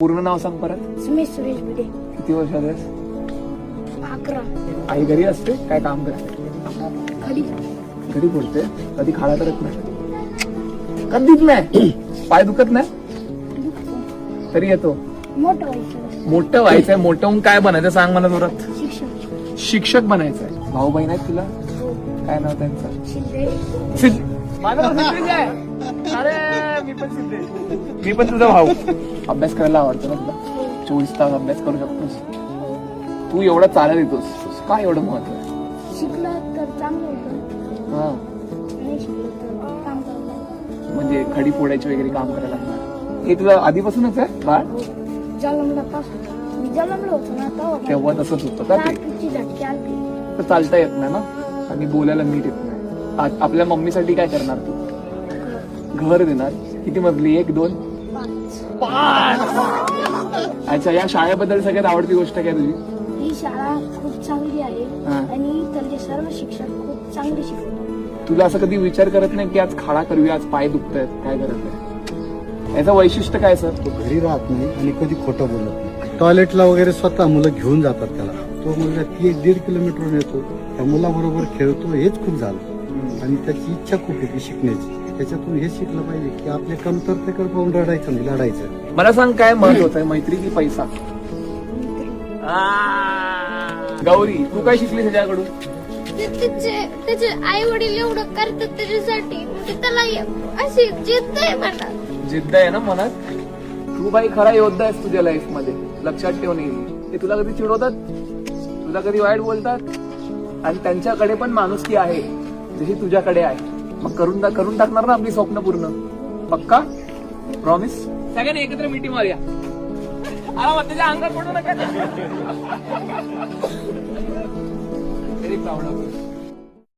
पूर्ण नाव सांग परत. सुमेश सुरेश भिडे. किती वर्षात आहेस? 11. आई घरी असते काय काम करते? घडी. घरी बोलते. कधी खाडा करत नाही? कधीच नाही. पाय दुखत नाही तरी येतो. मोठं व्हायचं. मोठं व्हायचंय. मोठं होऊन काय बनायचं सांग मला जोरात. शिक्षण. शिक्षक बनायचंय. भाऊ बहीण आहेत तुला? काय नाव त्यांचं? शिंदे. माझं पण सिद्धेश आहे. अरे मी पण सिद्धेश. मी पण तुझा भाऊ. अभ्यास करायला आवडतो ना तुला? 24 तास अभ्यास करू शकतोस. तू एवढं चालत येतोस काय एवढं महत्व आहे? शिकलं तर चांगलं होतं. हा नाही शिकलं तर काम करायला. म्हणजे खडी फोडायची वगैरे काम करायला लागणार. हे तुला आधीपासूनच आहे बाळ? जन्मला पासून मी जन्मलो होतो ना तेव्हा तसंच होतं का ते? पिची झटके आलते. तर चालता येत नाही ना आणि बोलायला नीट येत नाही. आपल्या मम्मीसाठी काय करणार तू? घर देणार. किती मजली? 1 2 5. अच्छा, या शाळेबद्दल सगळ्यात आवडती गोष्ट काय तुझी? ही शाळा खूप चांगली आहे हा. आणि इथले सर्व शिक्षक खूप चांगले शिकवतात. तुला असं कधी विचार करत नाही की आज खाडा करूया, आज पाय दुखतायत, काय करत आहे? याचं वैशिष्ट्य काय सर? तो घरी राहत नाही आणि कधी खोटं बोलत नाही. टॉयलेटला वगैरे स्वतः मुलं घेऊन जातात त्याला. तो मुलगा 1.5 किलोमीटरवरून येतो, त्या मुलाबरोबर खेळतो. हेच खूप झालं आणि त्याची इच्छा खूप होती शिकण्याची. त्याच्यातून हे शिकलं पाहिजे की आपल्या कमतरतेकडे पाहून रडायचं नाही, लढायचं. मला सांग काय महत्वाचं आहे, मैत्री की पैसा? गौरी, तू काय शिकली त्याच्याकडून? त्याचे आई वडील एवढं करतात त्याच्यासाठी, म्हणजे त्याला अशी जिद्द आहे मनात. जिद्द आहे ना मनात. तू बाई खरा योद्धा आहेस तुझ्या लाईफ मध्ये. लक्षात ठेव नेहमी. ते तुला कधी चिडवतात, तुला कधी वाईट बोलतात आणि त्यांच्याकडे पण माणुसकी आहे जशी तुझ्याकडे आहे. मग करून टाकणार ना आपली स्वप्न पूर्ण? पक्का? प्रॉमिस? सगळ्यांनी एकत्र मिठी मारूया. त्याच्या अंगात पडू नका. Very proud of you.